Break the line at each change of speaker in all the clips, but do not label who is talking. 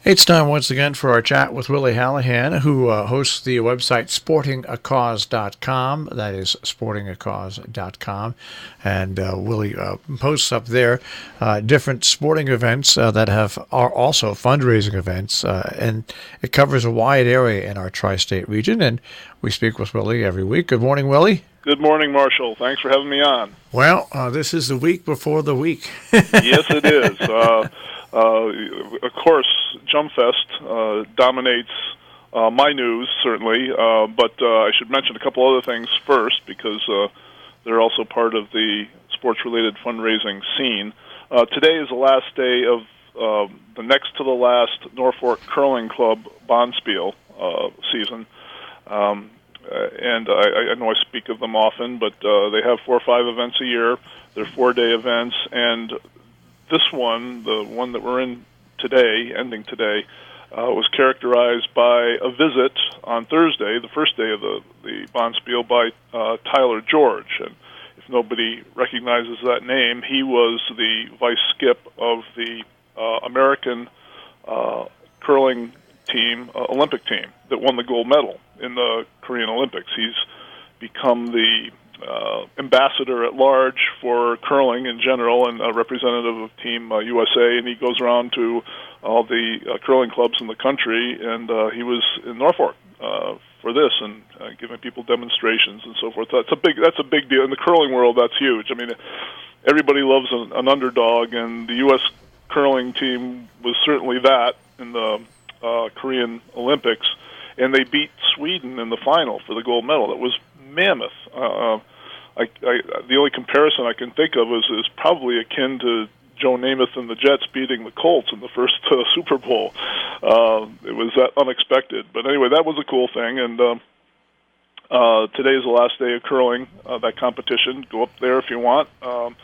It's time once again for our chat with Willie Hallihan, who hosts the website sportingacause.com. That is sportingacause.com. And Willie posts up there different sporting events that are also fundraising events. And it covers a wide area in our tri-state region. And we speak with Willie every week. Good morning, Willie.
Good morning, Marshall. Thanks for having me on.
Well, this is the week before the week.
Yes, it is. Of course, Jump Fest dominates my news, certainly, but I should mention a couple other things first because they're also part of the sports-related fundraising scene. Today is the last day of the next to the last Norfolk Curling Club Bonspiel season. And I know I speak of them often, but they have 4 or 5 events a year. They're 4-day events, and this one, the one that we're in today, ending today, was characterized by a visit on Thursday, the first day of the Bonspiel, by Tyler George. And if nobody recognizes that name, he was the vice skip of the American curling team, Olympic team, that won the gold medal in the Korean Olympics. He's become the ambassador at large for curling in general and a representative of Team USA, and he goes around to all the curling clubs in the country, and he was in Norfolk for this and giving people demonstrations and so forth. That's a big deal in the curling world. That's huge. I mean, everybody loves an underdog, and the U.S. curling team was certainly that in the Korean Olympics, and they beat Sweden in the final for the gold medal. That was mammoth. The only comparison I can think of is probably akin to Joe Namath and the Jets beating the Colts in the first Super Bowl. It was that unexpected. But anyway, that was a cool thing, and today is the last day of curling, that competition. Go up there if you want. And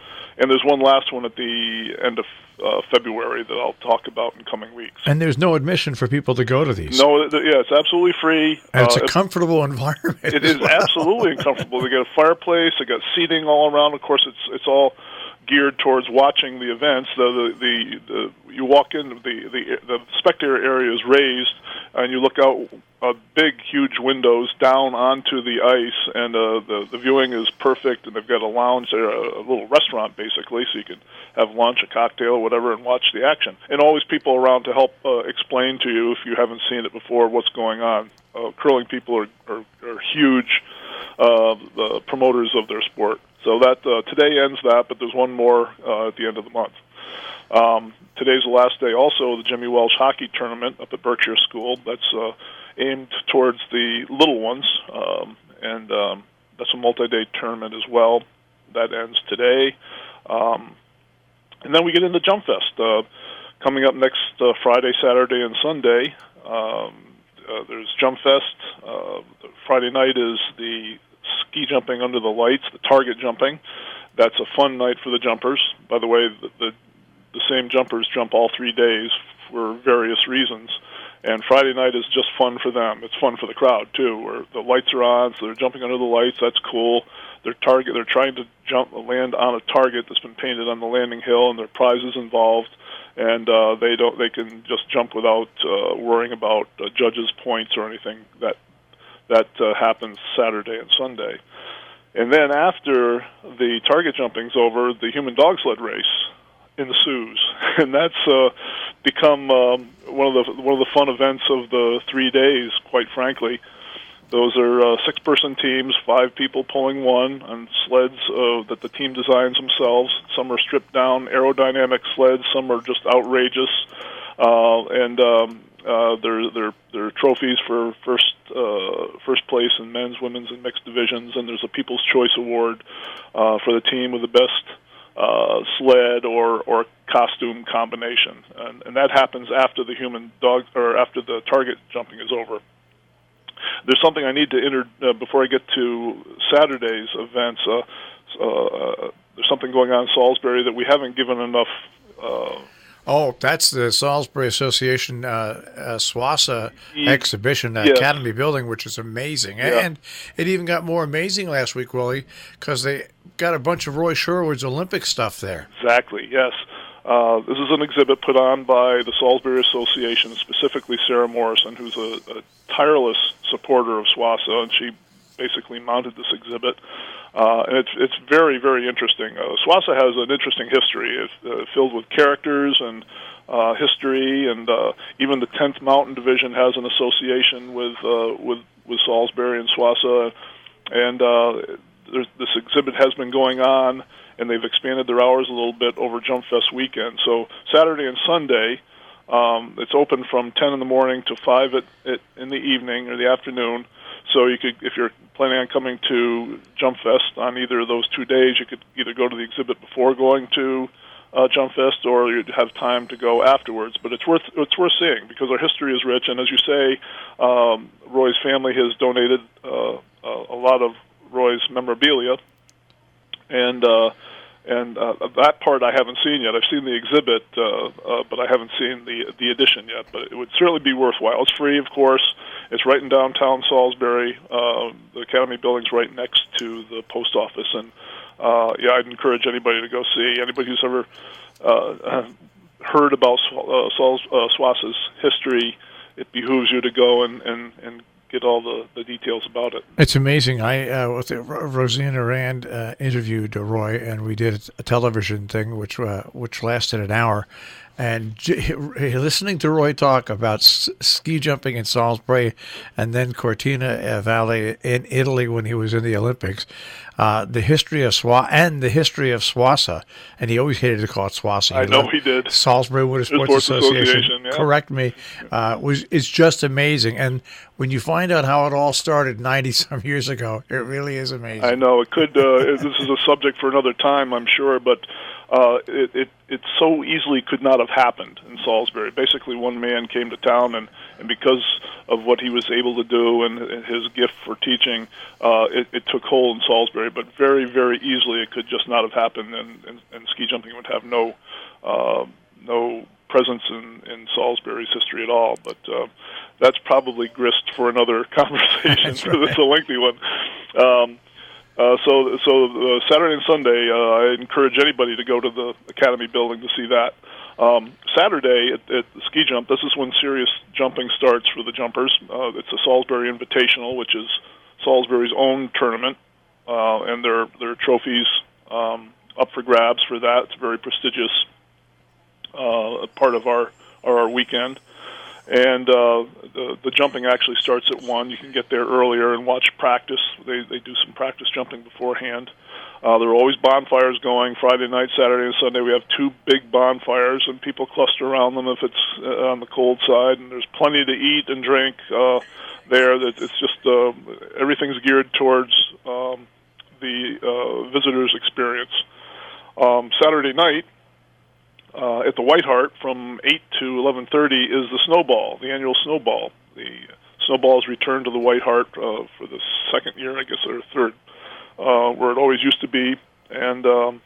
there's one last one at the end of February that I'll talk about in coming weeks.
And there's no admission for people to go to these.
No, it's absolutely free.
And it's a comfortable environment.
It is absolutely uncomfortable. They got a fireplace. They got seating all around. Of course, it's all geared towards watching the events. You walk in, the spectator area is raised, and you look out big, huge windows down onto the ice, and the viewing is perfect. And they've got a lounge there, a little restaurant basically, so you can have lunch, a cocktail, or whatever, and watch the action. And always people around to help explain to you if you haven't seen it before what's going on. Curling people are huge promoters of their sport. So that today ends that, but there's one more at the end of the month. Today's the last day also of the Jimmy Welsh Hockey Tournament up at Berkshire School. That's aimed towards the little ones, and that's a multi-day tournament as well. That ends today. And then we get into Jump Fest. Coming up next Friday, Saturday, and Sunday, there's Jump Fest. Friday night is the ski jumping under the lights, the target jumping. That's a fun night for the jumpers. By the way, the same jumpers jump all 3 days for various reasons. And Friday night is just fun for them. It's fun for the crowd, too, where the lights are on, so they're jumping under the lights. That's cool. They're trying to land on a target that's been painted on the landing hill, and there are prizes involved. And they can just jump without worrying about judges' points or anything. That happens Saturday and Sunday. And then after the target jumping's over, the human dog sled race ensues, and that's become one of the fun events of the 3 days. Quite frankly, those are 6-person teams, 5 people pulling one on sleds that the team designs themselves. Some are stripped down aerodynamic sleds, some are just outrageous, and there are trophies for first place in men's, women's, and mixed divisions, and there's a People's Choice Award for the team with the best sled or costume combination, and that happens after the after the target jumping is over. There's something I need to enter before I get to Saturday's events. There's something going on in Salisbury that we haven't given enough.
That's the Salisbury Association SWASA exhibition at Academy Building, which is amazing.
Yeah.
And it even got more amazing last week, Willie, because they got a bunch of Roy Sherwood's Olympic stuff there.
Exactly, yes. This is an exhibit put on by the Salisbury Association, specifically Sarah Morrison, who's a tireless supporter of SWASA, and she basically mounted this exhibit. And it's very, very interesting. SWASA has an interesting history. It's filled with characters and history, and even the 10th Mountain Division has an association with Salisbury and SWASA. And this exhibit has been going on, and they've expanded their hours a little bit over Jump Fest weekend. So Saturday and Sunday, it's open from 10 in the morning to 5 in the evening or the afternoon. So you could, if you're planning on coming to Jump Fest on either of those 2 days, you could either go to the exhibit before going to Jump Fest, or you'd have time to go afterwards. But it's worth seeing because our history is rich, and as you say, Roy's family has donated a lot of Roy's memorabilia, and that part I haven't seen yet. I've seen the exhibit, but I haven't seen the edition yet. But it would certainly be worthwhile. It's free, of course. It's right in downtown Salisbury. The Academy Building's right next to the post office, and I'd encourage anybody to go see. Anybody who's ever heard about SWASA's history, it behooves you to go and get all the details about it.
It's amazing. Rosanna Rand interviewed Roy, and we did a television thing which lasted an hour. And listening to Roy talk about ski jumping in Salisbury and then Cortina Valley in Italy when he was in the Olympics, the history of SWASA, and he always hated to call it SWASA.
I know he did.
Salisbury Winter Sports Association.
Yeah.
Correct me. It's just amazing. And when you find out how it all started 90-some years ago, it really is amazing.
I know. It could. This is a subject for another time, I'm sure, but it so easily could not have happened in Salisbury. Basically, one man came to town, and because of what he was able to do and his gift for teaching, it took hold in Salisbury. But very, very easily, it could just not have happened, and ski jumping would have no presence in Salisbury's history at all. But that's probably grist for another conversation, because it's a lengthy one. So Saturday and Sunday, I encourage anybody to go to the Academy Building to see that. Saturday at the ski jump, this is when serious jumping starts for the jumpers. It's a Salisbury Invitational, which is Salisbury's own tournament, and there are trophies up for grabs for that. It's a very prestigious part of our weekend. And the jumping actually starts at 1. You can get there earlier and watch practice. They do some practice jumping beforehand. There are always bonfires going Friday night, Saturday, and Sunday. We have 2 big bonfires, and people cluster around them if it's on the cold side. And there's plenty to eat and drink there. It's just everything's geared towards the visitor's experience. Saturday night, at the White Hart from 8 to 11:30 is the Snowball, the annual Snowball. The Snowball is returned to the White Hart for the second year, I guess, or third, where it always used to be. And the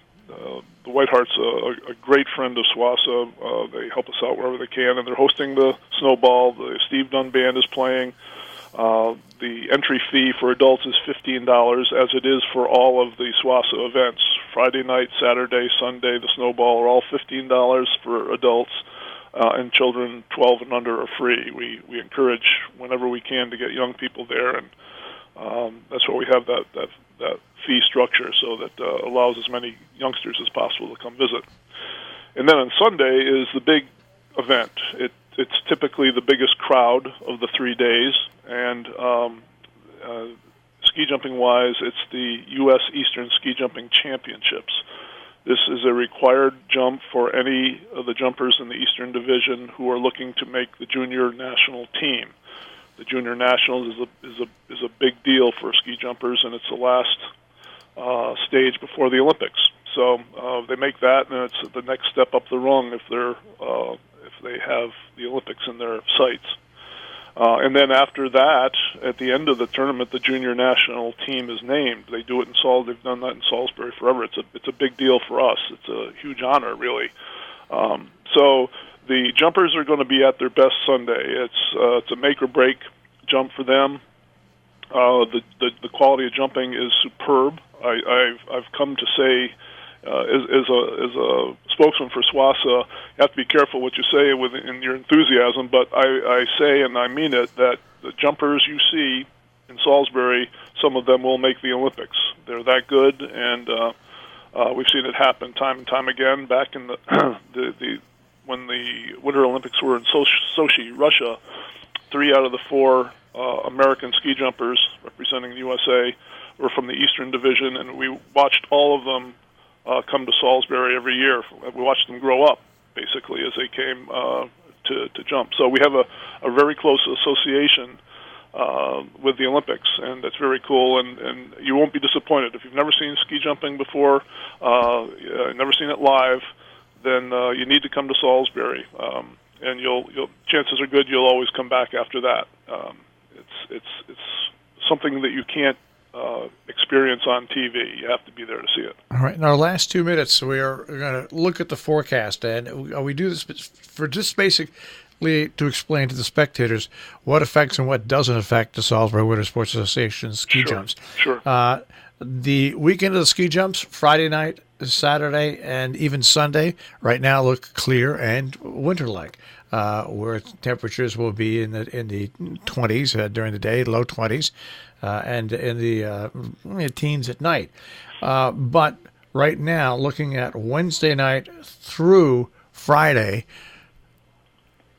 White Hart's a great friend of SWASA. They help us out wherever they can, and they're hosting the Snowball. The Steve Dunn Band is playing. The entry fee for adults is $15, as it is for all of the SWASA events. Friday night, Saturday, Sunday, the Snowball are all $15 for adults, and children 12 and under are free. We encourage, whenever we can, to get young people there, and that's why we have that fee structure, so that allows as many youngsters as possible to come visit. And then on Sunday is the big event. It's typically the biggest crowd of the 3 days, and ski jumping wise, it's the U.S. Eastern Ski Jumping Championships. This is a required jump for any of the jumpers in the Eastern Division who are looking to make the junior national team. The junior nationals is a big deal for ski jumpers, and it's the last stage before the Olympics. So they make that, and it's the next step up the rung if they have the Olympics in their sights. And then after that, at the end of the tournament, the junior national team is named. They do it in They've done that in Salisbury forever. It's a big deal for us. It's a huge honor, really. So the jumpers are going to be at their best Sunday. It's a make or break jump for them. The quality of jumping is superb. I've come to say as a spokesman for SWASA, you have to be careful what you say in your enthusiasm. But I say, and I mean it, that the jumpers you see in Salisbury, some of them will make the Olympics. They're that good, and we've seen it happen time and time again. Back in the when the Winter Olympics were in Sochi, Russia, 3 out of the 4 American ski jumpers representing the USA were from the Eastern Division, and we watched all of them come to Salisbury every year. We watched them grow up, basically, as they came to jump. So we have a very close association with the Olympics, and that's very cool, and you won't be disappointed. If you've never seen ski jumping before, never seen it live, then you need to come to Salisbury, and chances are good you'll always come back after that. It's something that you can't experience on TV. You have to be there to see it.
All right. In our last 2 minutes, we are going to look at the forecast, and we do this for just basically to explain to the spectators what affects and what doesn't affect the Salisbury Winter Sports Association ski jumps.
Sure.
The weekend of the ski jumps, Friday night, Saturday, and even Sunday, right now look clear and winter-like, where temperatures will be in the 20s during the day, low 20s, and in the teens at night. But right now, looking at Wednesday night through Friday,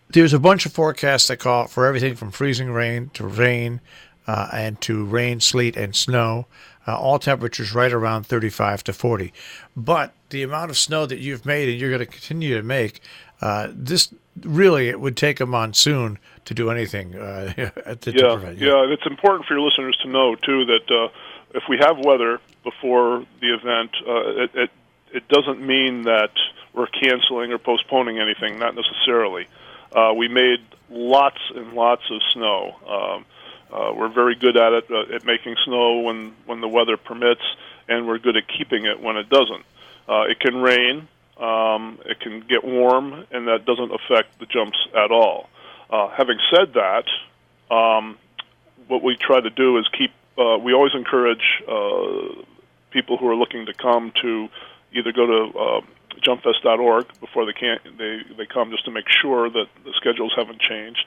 there's a bunch of forecasts that call for everything from freezing rain to rain, and to rain, sleet, and snow. All temperatures right around 35 to 40. But the amount of snow that you've made and you're going to continue to make, this really, it would take a monsoon to do anything to prevent.
Yeah, and it's important for your listeners to know, too, that if we have weather before the event, it doesn't mean that we're canceling or postponing anything, not necessarily. We made lots and lots of snow. We're very good at it, at making snow when the weather permits, and we're good at keeping it when it doesn't. It can rain, it can get warm, and that doesn't affect the jumps at all. Having said that, what we try to do is we always encourage people who are looking to come to either go to jumpfest.org before they come, just to make sure that the schedules haven't changed.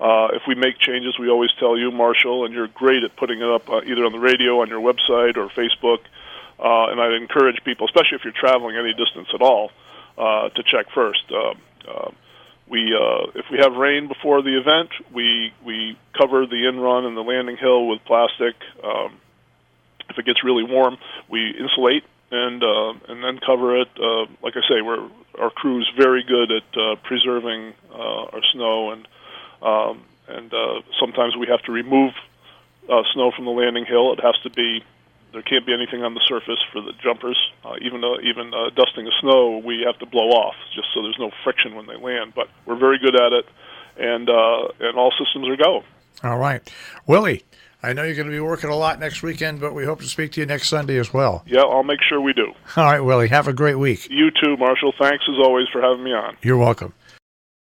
If we make changes, we always tell you, Marshall, and you're great at putting it up either on the radio, on your website, or Facebook. And I'd encourage people, especially if you're traveling any distance at all, to check first. If we have rain before the event, we cover the in-run and the landing hill with plastic. If it gets really warm, we insulate and then cover it. Like I say, our crew's very good at preserving our snow, and sometimes we have to remove snow from the landing hill. There can't be anything on the surface for the jumpers. Even dusting of snow, we have to blow off just so there's no friction when they land. But we're very good at it, and all systems are go.
All right, Willie, I know you're going to be working a lot next weekend, but we hope to speak to you next Sunday as well.
Yeah, I'll make sure we do.
All right, Willie, have a great week.
You too, Marshall. Thanks as always for having me on.
You're welcome.